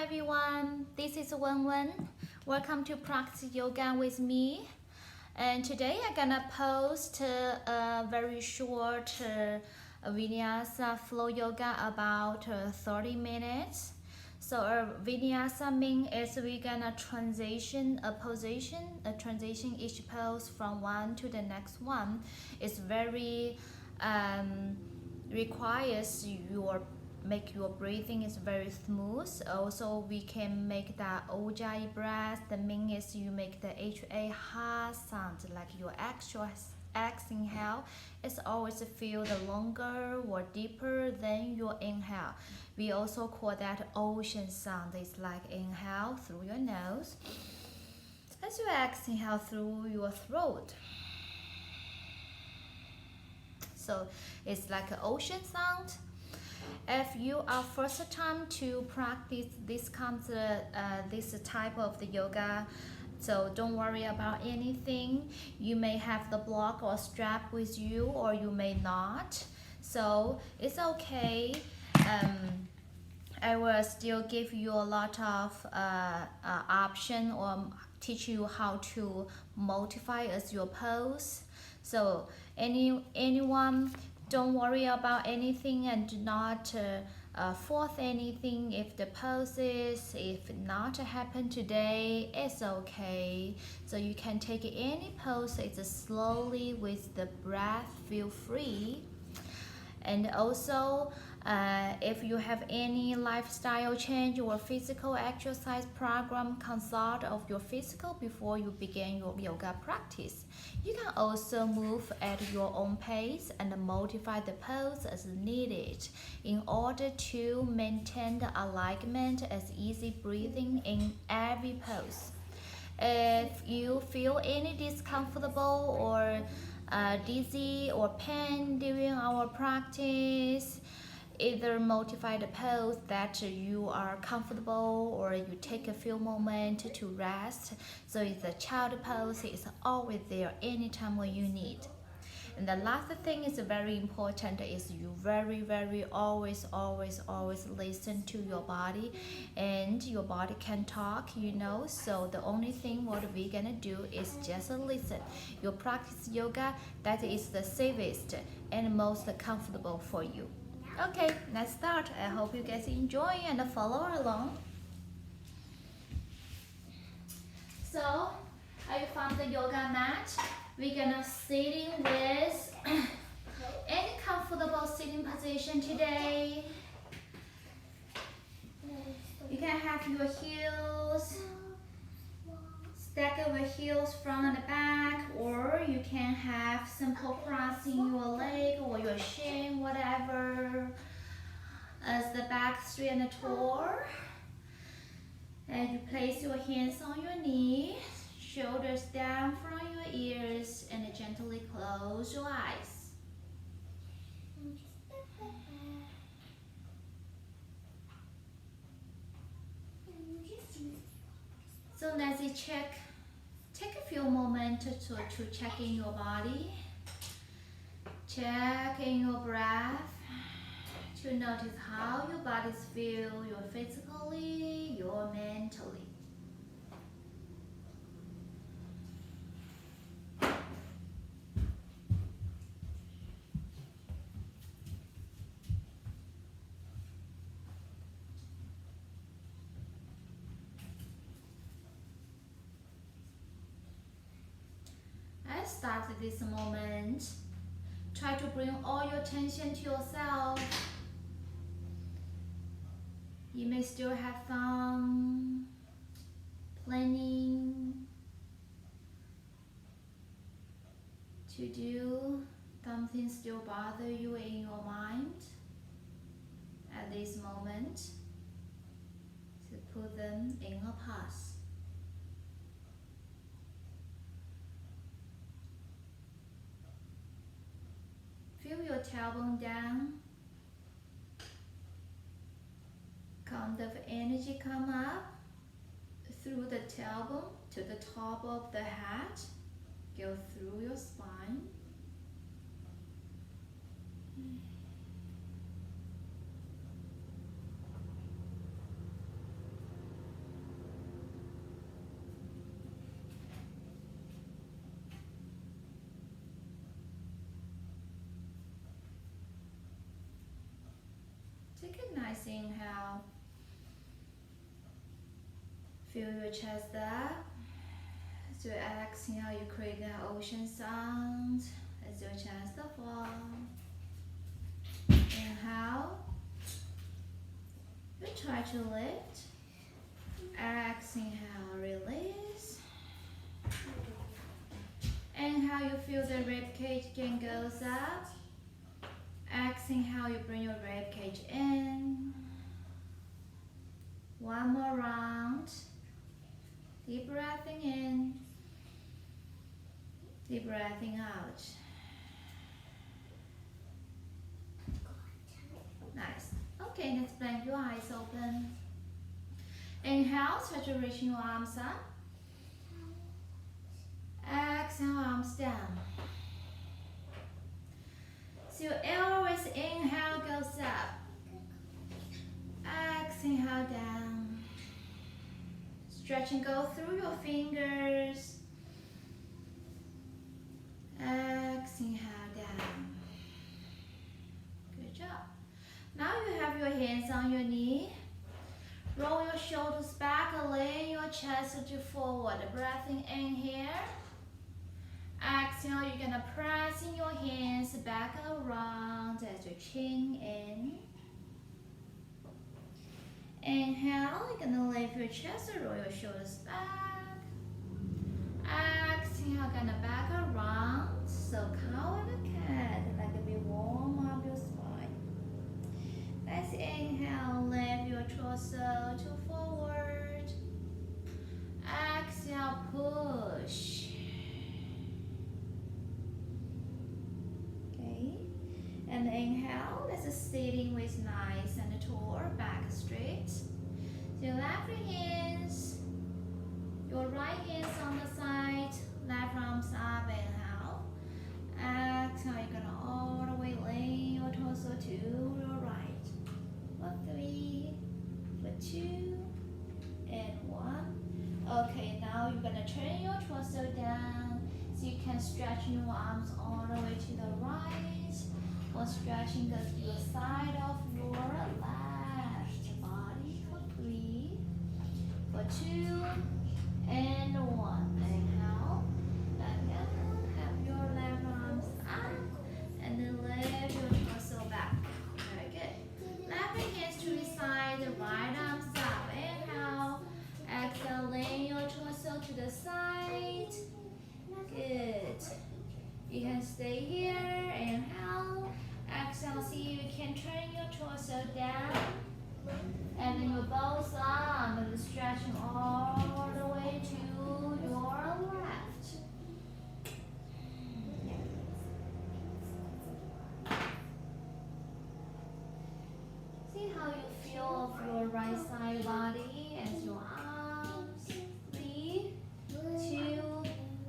everyone, this is Wen. Welcome to Practice Yoga with me. And today I'm gonna post a very short Vinyasa flow yoga about 30 minutes. So Vinyasa means is we're gonna transition each pose from one to the next one. It's very requires make your breathing is very smooth. Also, we can make the Ujjayi breath. The main is you make the HA ha sound, like your actual exhale is always feel the longer or deeper than your inhale. We also call that ocean sound. It's like inhale through your nose as you exhale through your throat. So it's like an ocean sound. If you are first time to practice this type of the yoga, so don't worry about anything. You may have the block or strap with you, or you may not. So it's okay. I will still give you a lot of option or teach you how to modify as your pose. So anyone, don't worry about anything and do not force anything. If the poses, if not happen today, it's okay. So you can take any pose. It's slowly with the breath. Feel free. And also, if you have any lifestyle change or physical exercise program, consult of your physical before you begin your yoga practice. You can also move at your own pace and modify the pose as needed in order to maintain the alignment as easy breathing in every pose. If you feel any discomfortable or dizzy or pain during our practice, either modify the pose that you are comfortable or you take a few moments to rest. So it's a child pose, it's always there anytime when you need. And the last thing is very important is you very always listen to your body, and your body can talk, so the only thing what we're gonna do is just listen. You practice yoga, that is the safest and most comfortable for you. Okay, let's start. I hope you guys enjoy and follow along. So I found the yoga mat. We're gonna sitting with any comfortable sitting position today. You can have your heels, stack your heels front and back, or you can have simple crossing your leg or your shin, whatever, as the back straight and tall. And you place your hands on your knees, shoulders down from your ears, and gently close your eyes. So let's take a few moments to check in your body, check in your breath, to notice how your bodies feel, your physically, your mentally. Start this moment. Try to bring all your attention to yourself. You may still have fun planning to do something still bother you in your mind at this moment, to put them in a pause. Feel your tailbone down. Kind of energy come up through the tailbone to the top of the head. Go through your spine. Nice inhale. Feel your chest up. As you exhale, you create an ocean sound as your chest falls. Inhale. You try to lift. Exhale, release. Inhale, you feel the rib cage again goes up. Exhale, you bring your rib cage in. One more round. Deep breathing in. Deep breathing out. Nice. Okay, let's blink your eyes open. Inhale, start to reach your arms up. Exhale, arms down. So you always inhale goes up. Exhale down. Stretch and go through your fingers. Exhale down. Good job. Now you have your hands on your knee. Roll your shoulders back, lay your chest forward. Breathing in here. Exhale, you're gonna press in your hands back around as your chin in. Inhale, you're gonna lift your chest, roll your shoulders back. Exhale, gonna back around. So cow and a cat, like a bit warm up your spine. Let's inhale, lift your torso to forward. Exhale, push. Okay, and inhale, let's sitting with nice and tall, back straight. So your left hands, your right hands on the side, left arms up, inhale. Exhale, you're gonna all the way lay your torso to your right. For 3, for 2, and 1. Okay, now you're gonna turn your torso down so you can stretch your arms all the way to the right. Or stretching the side of your left body for 3, for 2, and 1. Inhale, back down, have your left arms up, and then lift your torso back. Very good. Left hands to the side, right arms up. Inhale, exhale, lay your torso to the side. Good. You can stay here. Inhale. Exhale, see you can turn your torso down. And then your both arms and stretching all the way to your left. See how you feel of your right side body as your arms. 3, 2,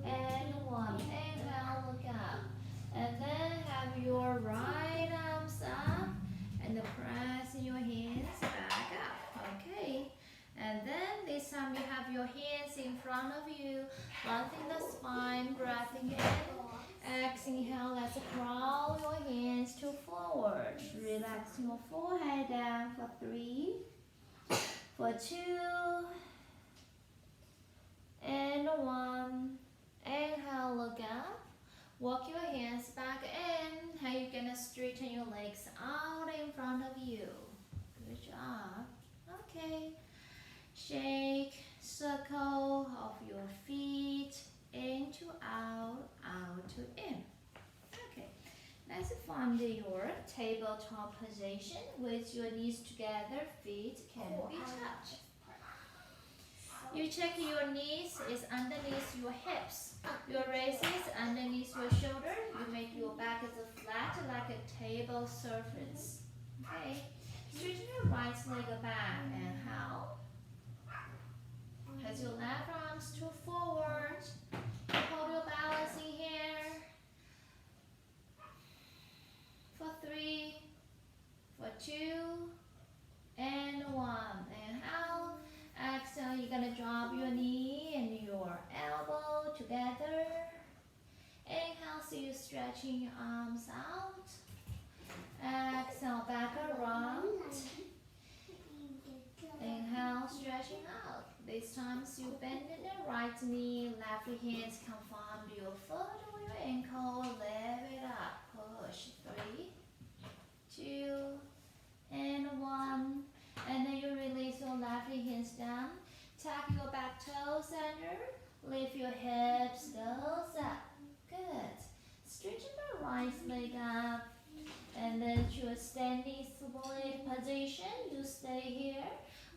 and 1. Inhale, look up. And then have your right arms up and press your hands back up. Okay. And then this time you have your hands in front of you, lengthening the spine, breathing in. Exhale, let's crawl your hands to forward. Relax your forehead down for 3, for 2, and 1. Inhale, look up. Walk your hands back in. How you gonna straighten your legs out in front of you. Good job. Okay. Shake, circle of your feet, in to out, out to in. Okay. Let's find your tabletop position with your knees together, feet can be touched. You check your knees is underneath your hips. Your wrist is underneath your shoulder. You make your back is flat like a table surface. Okay. Straighten your right leg back. Inhale. As your left arms to forward. Hold your balance in here. For 3, for 2, and 1. Inhale. Exhale, you're gonna drop your knee and your elbow together. Inhale, so you're stretching your arms out. Exhale, back around. Once you bend the right knee, left hands come from your foot or your ankle, lift it up, push, 3, 2, and 1. And then you release your left hands down, tuck your back toes under, lift your hips, toes up, good. Straighten the right leg up, and then to a standing split position, you stay here.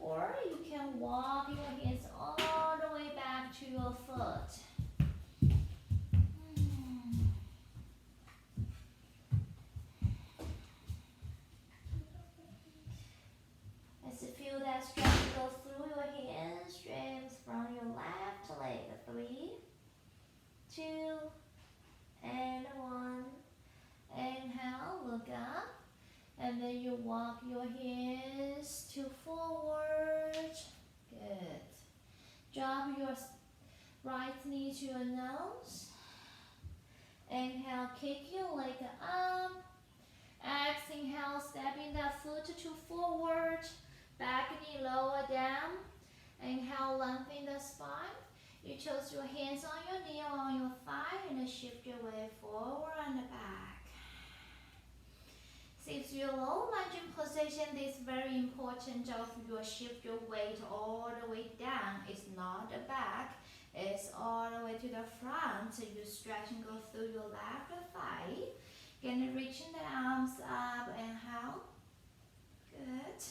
Or you can walk your hands all the way back to your foot. As you feel that stretch go through your hamstrings from your left leg. 3, 2, and 1. Inhale, look up. And then you walk your hands to forward. Good. Drop your right knee to your nose. Inhale, kick your leg up. Exhale, stepping that foot to forward. Back knee lower down. Inhale, lengthen the spine. You toss your hands on your knee or on your thigh and shift your weight forward and back. Since your low lunging position is very important, you shift your weight all the way down. It's not the back, it's all the way to the front. So you stretch and go through your left thigh. Again, reaching the arms up, inhale. Good.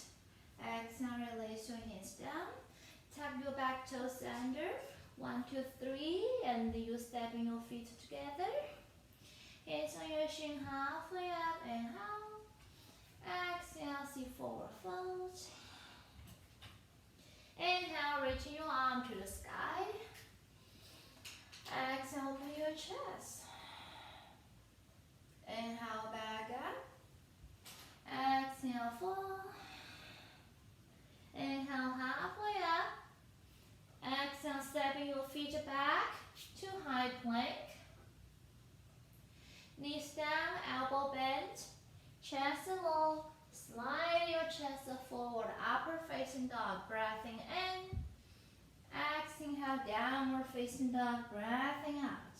Exhale, release your hands down. Tap your back toes under. 1, 2, 3, and you stepping your feet together. Hands on your shin, halfway up, inhale. Exhale, see forward fold. Inhale, reaching your arm to the sky. Exhale, open your chest. Inhale, back up. Exhale, fall. Inhale, halfway up. Exhale, stepping your feet back to high plank. Knees down, elbow bent. Chest low, slide your chest forward, upper facing dog, breathing in. Exhale, downward facing dog, breathing out.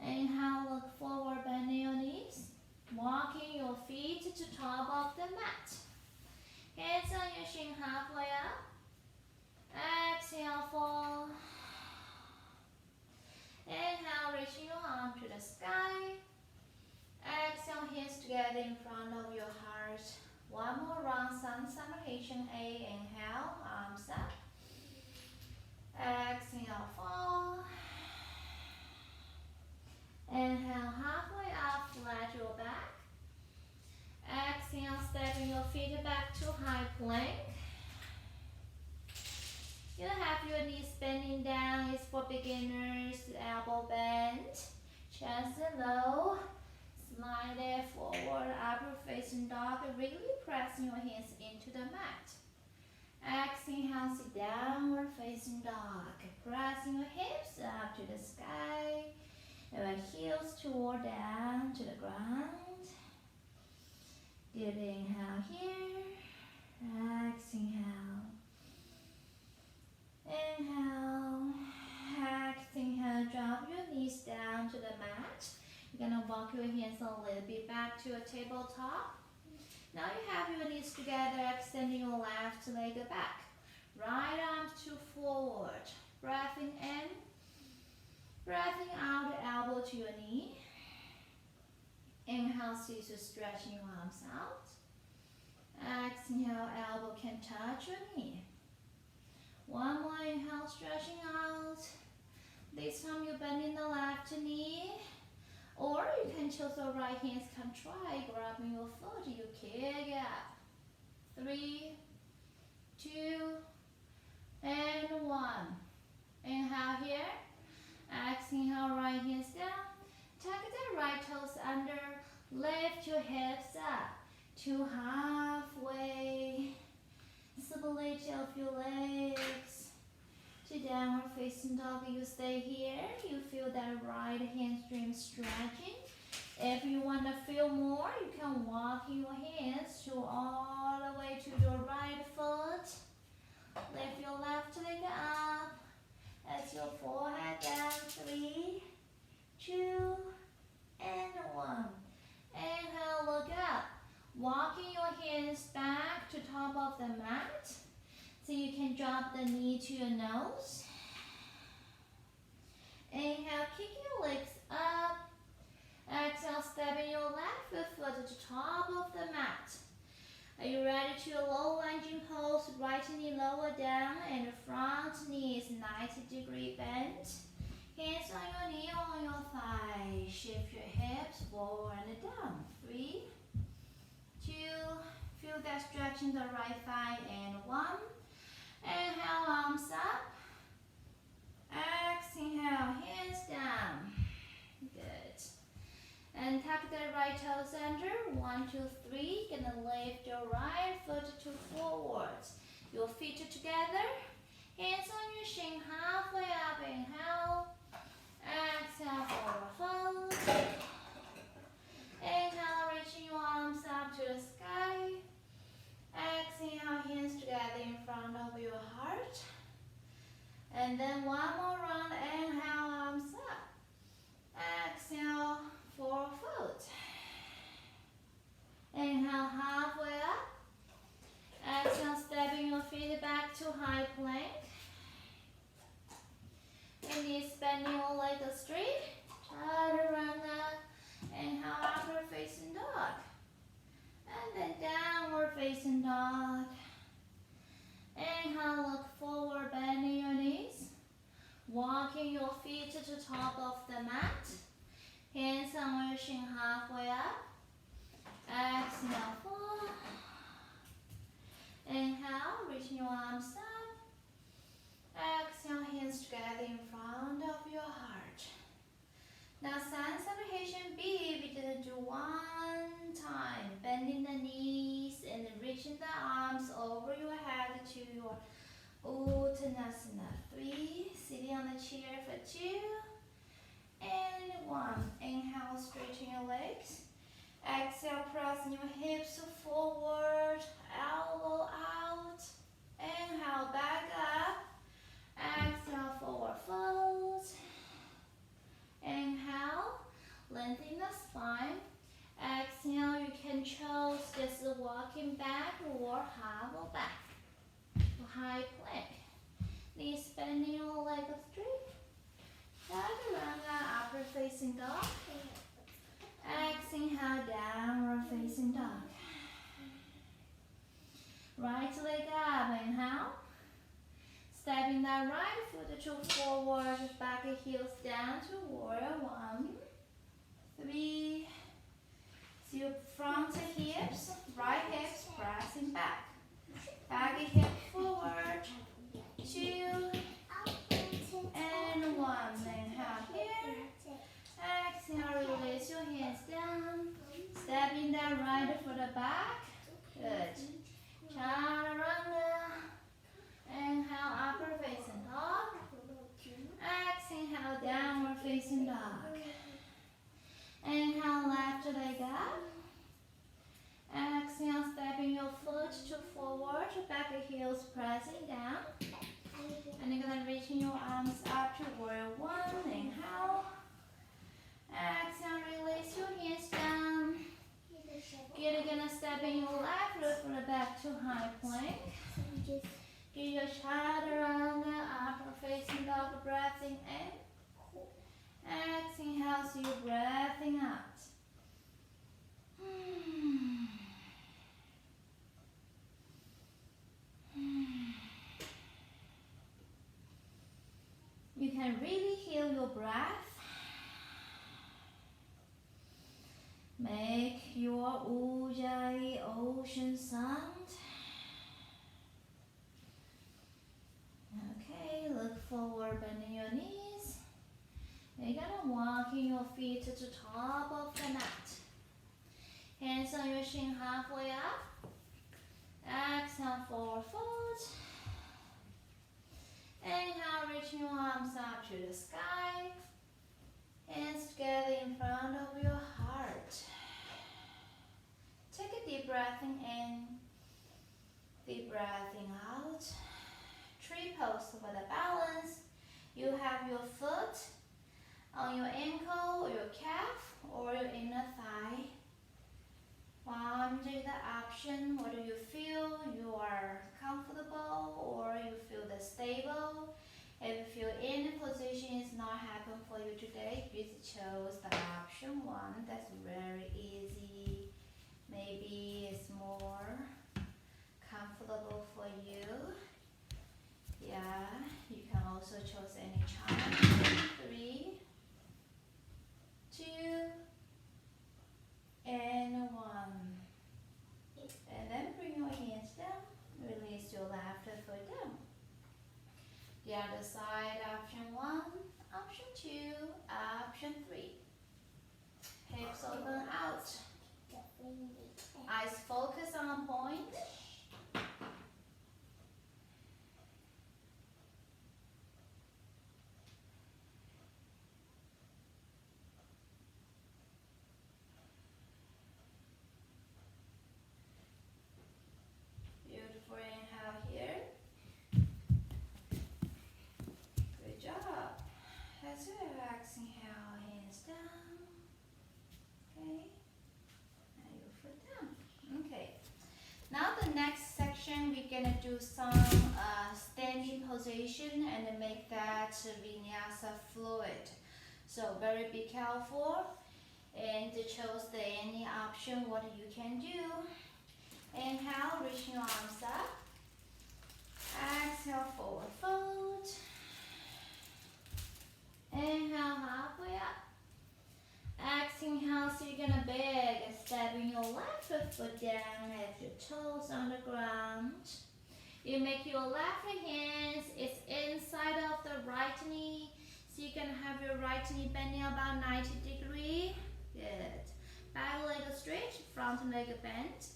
Inhale, look forward, bending your knees. Walking your feet to top of the mat. Hands on your shin, halfway up. Exhale, fall. Inhale, reaching your arm to the sky. Exhale, hands together in front of your heart. One more round, sun salutation. A, inhale, arms up. Exhale, fall. Inhale, halfway up, flat your back. Exhale, stepping your feet back to high plank. You have your knees bending down. It's for beginners. Elbow bent, chest low. Slide it forward, upper facing dog, really pressing your hands into the mat. Exhale, sit downward facing dog, pressing your hips up to the sky, and heels toward down to the ground. Good inhale here, exhale. Inhale, exhale, drop your knees down to the mat. You're going to walk your hands a little bit back to a tabletop. Now you have your knees together, extending your left leg back. Right arm to forward. Breathing in. Breathing out, elbow to your knee. Inhale, cease to stretching your arms out. Exhale, elbow can touch your knee. One more inhale, stretching out. This time you're bending the left knee. Or you can choose the right hands, can try grabbing your foot, you kick up. 3, 2, and 1. Inhale here. Exhale, right hands down. Tuck the right toes under. Lift your hips up to halfway. Split of your legs to downward facing dog. You stay here. You feel that right hamstring stretching. If you want to feel more, you can walk your hands to all the way to your right foot. Lift your left leg hands back to top of the mat. So you can drop the knee to your nose. Inhale, kick your legs up. Exhale, stepping your left foot to the top of the mat. Are you ready to your low lunging pose? Right knee lower down and the front knee is 90-degree bent. Hands on your knee or on your thigh. Shift your hips forward and down. 3, 2, feel that stretch in the right thigh, and 1. Inhale, arms up. Exhale, hands down. Good. And tuck the right toes under. 1, 2, 3. Gonna lift your right foot to forward. Your feet are together. Hands on your shin, halfway up. Inhale. Exhale, forward fold. Inhale, reaching your arms up to the sky. Exhale, hands together in front of your heart. And then one more round. Inhale, arms up. Exhale, forward fold. Inhale, halfway up. Exhale, stepping your feet back to high plank. Knees bending your legs straight. Chaturanga. Inhale, upward facing dog. And then downward facing dog. Inhale, look forward, bending your knees. Walking your feet to the top of the mat. Hands on your shin, halfway up. Exhale, fall. Inhale, reaching your arms up. Exhale, hands together in front of your heart. Now, sand salutation B, we're gonna do 1 time. Bending the knees and reaching the arms over your head to your Uttanasana. 3, sitting on the chair for 2, and 1. Inhale, straighten your legs. Exhale, pressing your hips forward, elbow out. Inhale, back up. Exhale, forward fold. Inhale, lengthen the spine. Exhale, you can choose just walking back or hobble back to high plank. Knees bending your legs straight. Chaturanga, upward facing dog. Exhale, downward facing dog. Right leg up, inhale. Stepping that right foot to forward, back heels down to warrior 1, 3. So your front hips, right hips pressing back. Back hip forward, 2, and 1. Inhale here. Exhale, release your hands down. Stepping that right foot back. Good. Chaturanga. Inhale, upward facing dog. Exhale, downward facing dog. Inhale, left leg up. Exhale, stepping your foot to forward, back heels pressing down. And you're gonna reaching your arms up to warrior 1. Inhale. Exhale, release your hands down. You're gonna step in your left foot back to high plank. Do your chaturanga, upward facing dog, breathing in. Exhale, so you're breathing out. You can really heal your breath. Make your Ujjayi ocean sound. Okay, look forward, bending your knees. You're gonna walking your feet to the top of the mat. Hands on your shin, halfway up. Exhale, forward fold. Inhale, reaching your arms up to the sky. Hands together in front of your heart. Take a deep breath in, deep breathing out. Tree pose for the balance. You have your foot on your ankle or your calf or your inner thigh. Under the option, what do you feel? You are comfortable or you feel the stable? If you feel any position is not happen for you today, just choose the option 1. That's very easy. Maybe it's more comfortable for you. Yeah, you can also choose any challenge. 3, 2, and 1. And then bring your hands down. Release your left foot down. The other side, option 1, option 2, option 3. Hips open out. Eyes focus on a point. Beautiful inhale here. Good job. As you exhale, hands down. Okay. Now your foot down. Okay. Now the next section, we're gonna do some standing position and make that vinyasa fluid. So very be careful and choose any option what you can do. Inhale, reach your arms up. Exhale, forward fold. Inhale, halfway up. Exhale, so you're gonna beg and stepping your left foot down, have your toes on the ground. You make your left hands, it's inside of the right knee. So you can have your right knee bending about 90 degrees. Good. Back leg straight, front leg bent.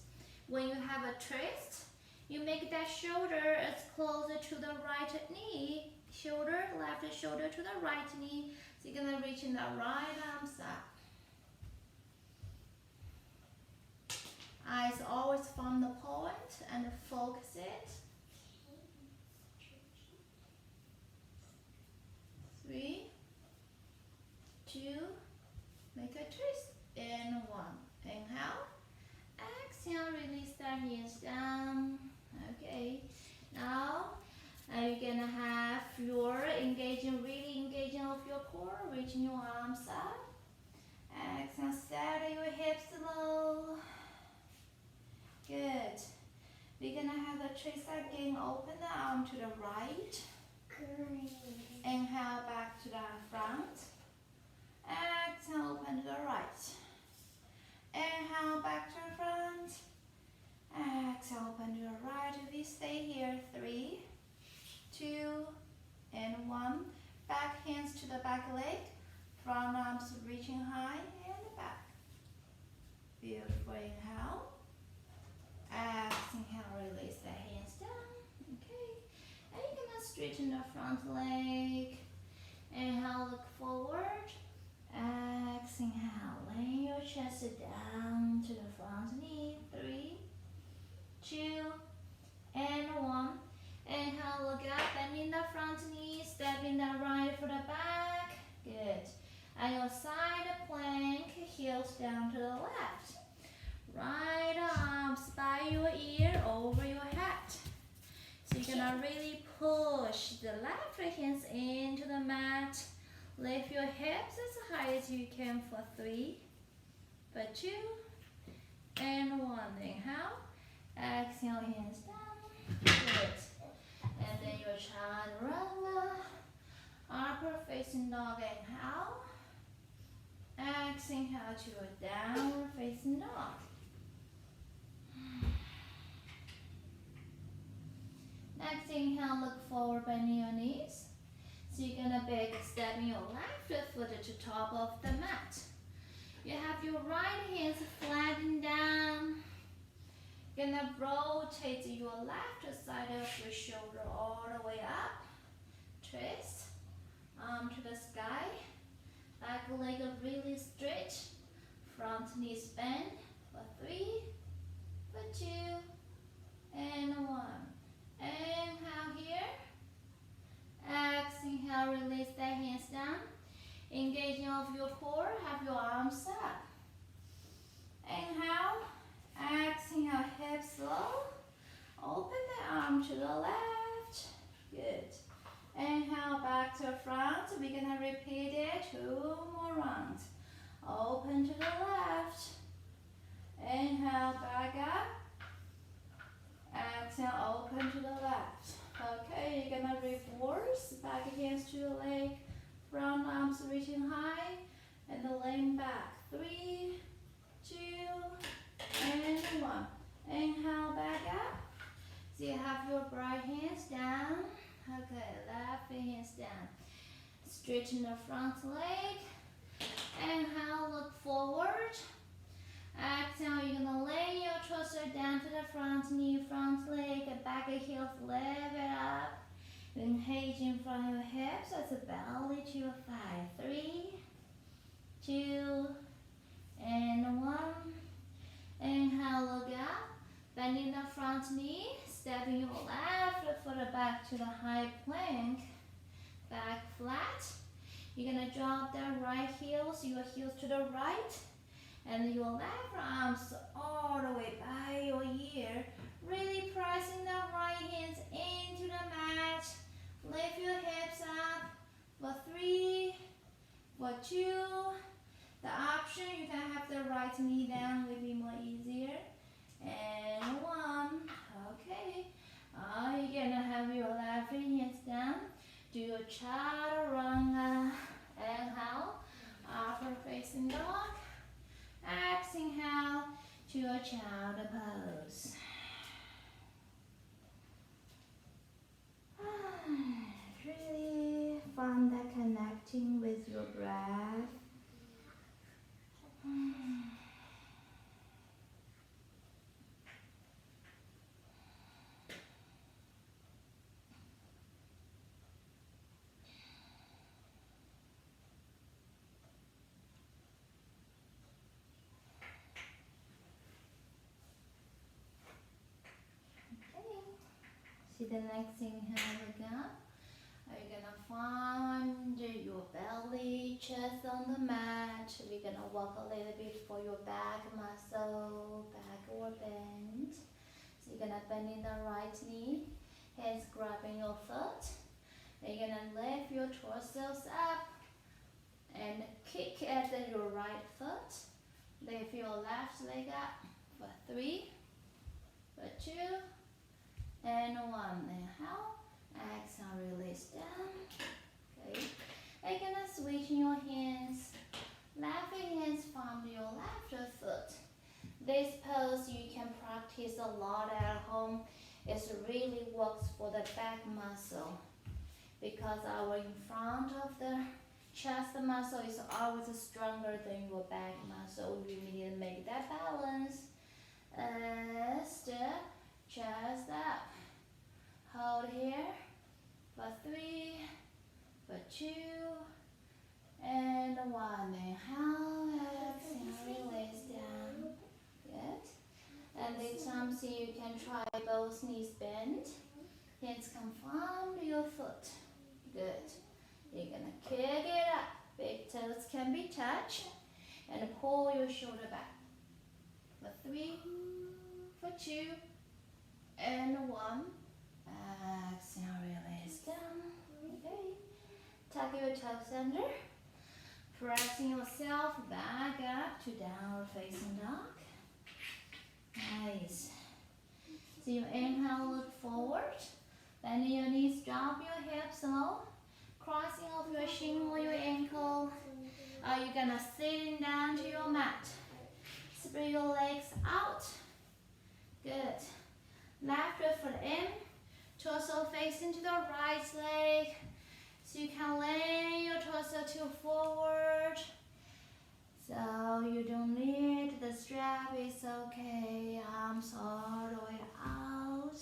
When you have a twist, you make that shoulder as closer to the right knee. Shoulder, left shoulder to the right knee. So you're gonna reach in the right arms up. Eyes always from the point and focus it. 3, 2, make a twist, and 1. Inhale, exhale, release the hands down. Okay, now you're gonna have your really engaging of your core, reaching your arms up. Exhale, steady your hips low. Good. We're gonna have a twist again. Open the arm to the right. Inhale back to the front. Exhale, open to the right. Inhale back to the front. Exhale, open to the right. We stay here. 3, 2, and 1. Back hands to the back leg. Front arms reaching high and back. Beautiful. Inhale. Exhale, release the hands down. Okay. And you're gonna straighten the front leg. Inhale, look forward. Exhale, lay your chest down to the front knee. 3, 2, and 1. Inhale, look up, bending the front knee, stepping the right foot back. Good. And your side plank, heels down to the left. Right arms by your ear over your head. So you're gonna really push the left hands into the mat. Lift your hips as high as you can for 3, for 2, and 1. Inhale, exhale, hands down. Good. And then your chaturanga, upper facing dog. Inhale, exhale to a downward facing dog. Next inhale, look forward, bending your knees. So you're gonna big stepping your left foot to top of the mat. You have your right hands flattened down. You're gonna rotate your left side of your shoulder all the way up. Twist, arm to the sky. Back leg really straight. Front knees bend for 3, for 2, and 1. Inhale here. Exhale, release the hands down. Engaging of your core, have your arms up. Inhale, arm to the left. Good. Inhale, back to front. We're gonna repeat it 2 more rounds. Open to the left. Inhale, back up. Exhale, open to the left. Okay, you're gonna reverse. Back hands to the leg. Front arms reaching high. And the lean back. 3, 2, and 1. Inhale, back up. So you have your right hands down. Okay, left hands down. Straighten the front leg. Inhale, look forward. Exhale, you're gonna lay your torso down to the front knee, front leg, back heels, lift it up. Engage in front of your hips as a belly to your thigh. 3, 2, and 1. Inhale, look up. Bending the front knee, stepping your left foot back to the high plank. Back flat. You're gonna drop the right heels, your heels to the right. And your left arms all the way by your ear. Really pressing the right hands into the mat. Lift your hips up for 3, for 2. The option, you can have the right knee down, will be more easier. And 1. Okay. You're gonna have your left hands down. Do your chaturanga. Inhale, upward facing dog. Exhale to your child pose. Really fun that connecting with your breath. See the next inhale again. You're gonna find your belly, chest on the mat. We're gonna walk a little bit for your back muscle, backward bend. So you're gonna bend in the right knee, hands grabbing your foot. Then you're gonna lift your torsos up and kick at your right foot. Lift your left leg up for 3, for 2, and 1. Inhale, exhale, release down. Okay. You're gonna switch your hands. Left hands from your left foot. This pose you can practice a lot at home. It really works for the back muscle because our in front of the chest muscle is always stronger than your back muscle. We need to make that balance. Step, chest up. Hold here for 3, for 2, and 1. Inhale, exhale, release down. Good. And this time, so you can try both knees bent. Hands come from your foot. Good. You're gonna kick it up. Big toes can be touched. And pull your shoulder back. For 3, for 2, and 1. Exhale, release down. Okay. Tuck your toes under. Pressing yourself back up to downward facing dog. Nice. So you inhale, look forward. Bend your knees, drop your hips low. Crossing off your shin or your ankle. You're gonna sit down to your mat. Spread your legs out. Good. Left foot in. Torso facing to the right leg. So you can lay your torso to forward. So you don't need the strap, it's okay. Arms all the way out.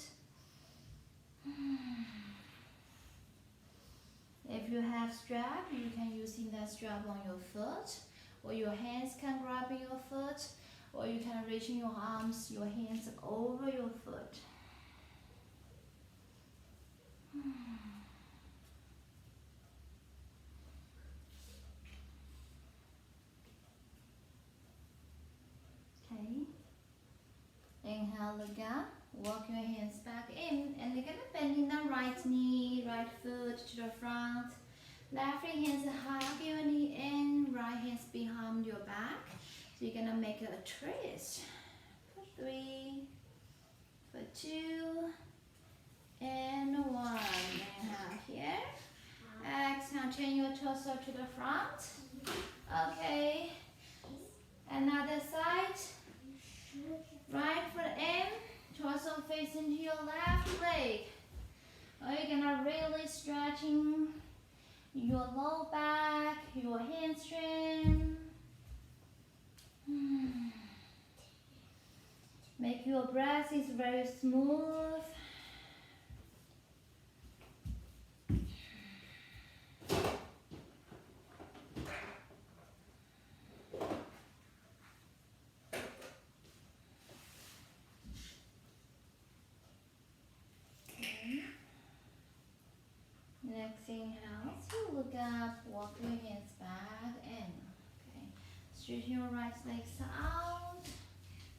If you have strap, you can using that strap on your foot, or your hands can grab your foot, or you can reach in your arms, your hands over your foot. Okay. Inhale again. Walk your hands back in, and you're gonna foot to the front. Left hands hug your knee in, right hands behind your back. So you're gonna make a twist. For 3, for 2, and 1. Inhale here. Exhale, turn your torso to the front. Okay. Another side. Right foot in, torso facing to your left leg. You're gonna really stretching your low back, your hamstring. Make your breath is very smooth. Next inhale, so look up, walk your hands back in. Okay, straighten your right legs out.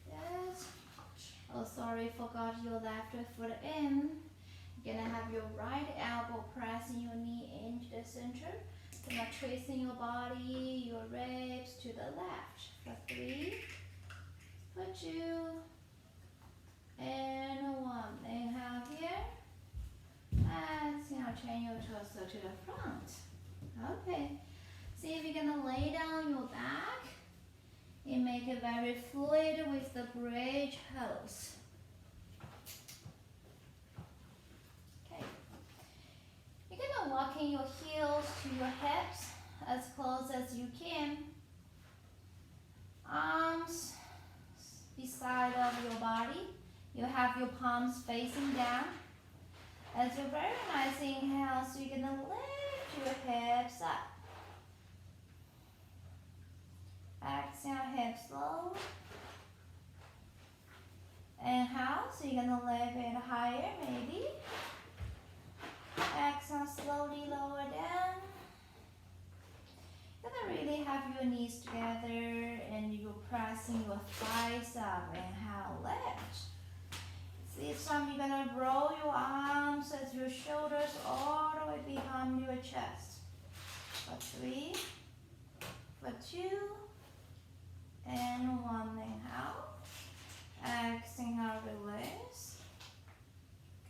Good. Oh, sorry, forgot your left foot in. You're gonna have your right elbow pressing your knee into the center. Gonna tracing your body, your ribs to the left. For 3, for 2, and 1. Inhale here. Exhale, turn your torso to the front. Okay. See if you're gonna lay down your back and make it very fluid with the bridge pose. Okay. You're gonna walk in your heels to your hips as close as you can. Arms beside of your body. You have your palms facing down. As a very nice inhale, so you're gonna lift your hips up. Exhale, hips low. Inhale, so you're gonna lift it higher, maybe. Exhale, slowly lower down. Gonna really have your knees together and you're pressing your thighs up. Inhale, lift. This time you're gonna roll your arms as your shoulders all the way behind your chest. For 3, for 2, and 1. Inhale. Exhale, release.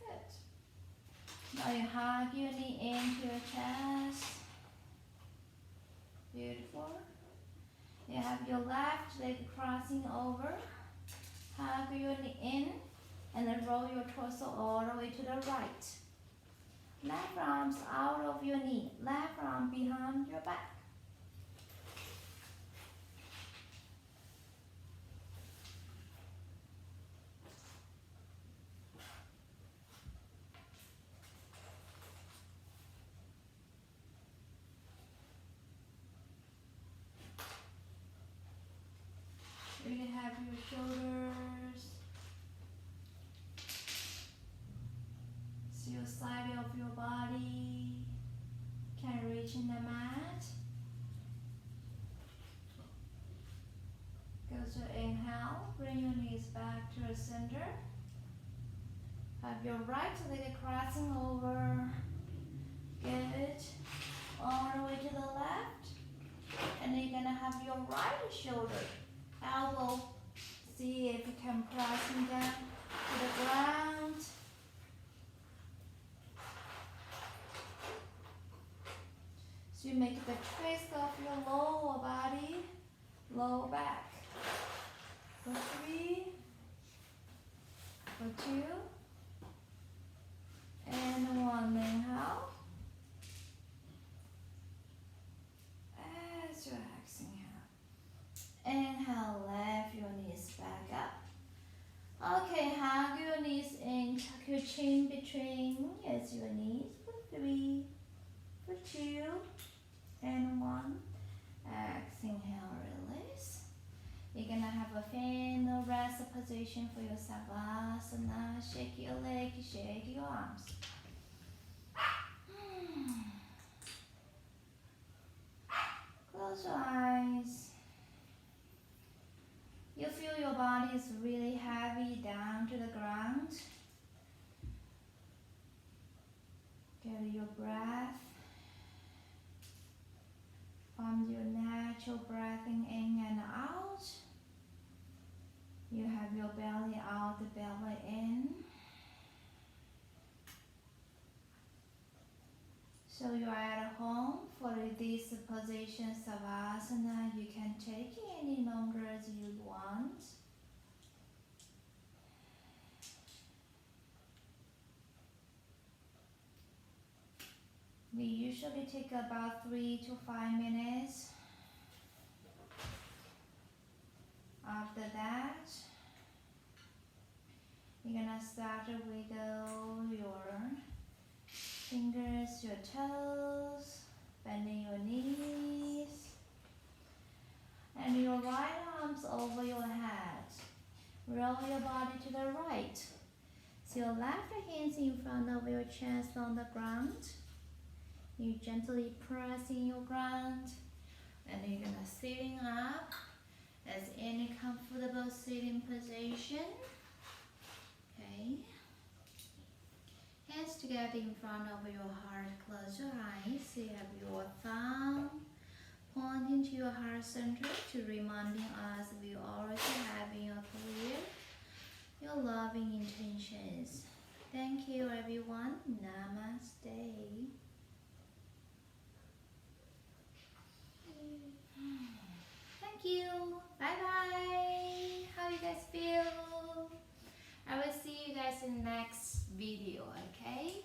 Good. Now you hug your knee into your chest. Beautiful. You have your left leg crossing over. Hug your knee in. And then roll your torso all the way to the right. Left arms out of your knee. Left arm behind your back. You can have your shoulders. Your side of your body can reach in the mat. Go to inhale, bring your knees back to the center. Have your right leg crossing over. Good. All the way to the left. And then you're gonna have your right shoulder, elbow. See if you can pressing down to the ground. So you make the twist of your lower body, lower back. For 3, for 2, and 1. Inhale. As you exhale. Inhale, lift your knees back up. Okay, hug your knees in, tuck your chin between as your knees. For 3, for 2, and 1. Exhale, release. You're gonna have a final rest position for your savasana. Shake your leg, shake your arms. Close your eyes. You feel your body is really heavy down to the ground. Carry your breath from your natural breathing in and out. You have your belly out, the belly in. So you are at home for this position Savasana. You can take it any longer as you want. We usually take about 3 to 5 minutes. After that, you're gonna start to wiggle your fingers, your toes, bending your knees, and your right arms over your head. Roll your body to the right. So your left hands in front of your chest on the ground. You gently press in your ground, and you're gonna sitting up as any comfortable sitting position. Okay. Hands together in front of your heart. Close your eyes. You have your thumb pointing to your heart center to reminding us we already have in your clear your loving intentions. Thank you, everyone. Namaste. Thank you. Bye bye. How you guys feel? I will see you guys in next video, okay?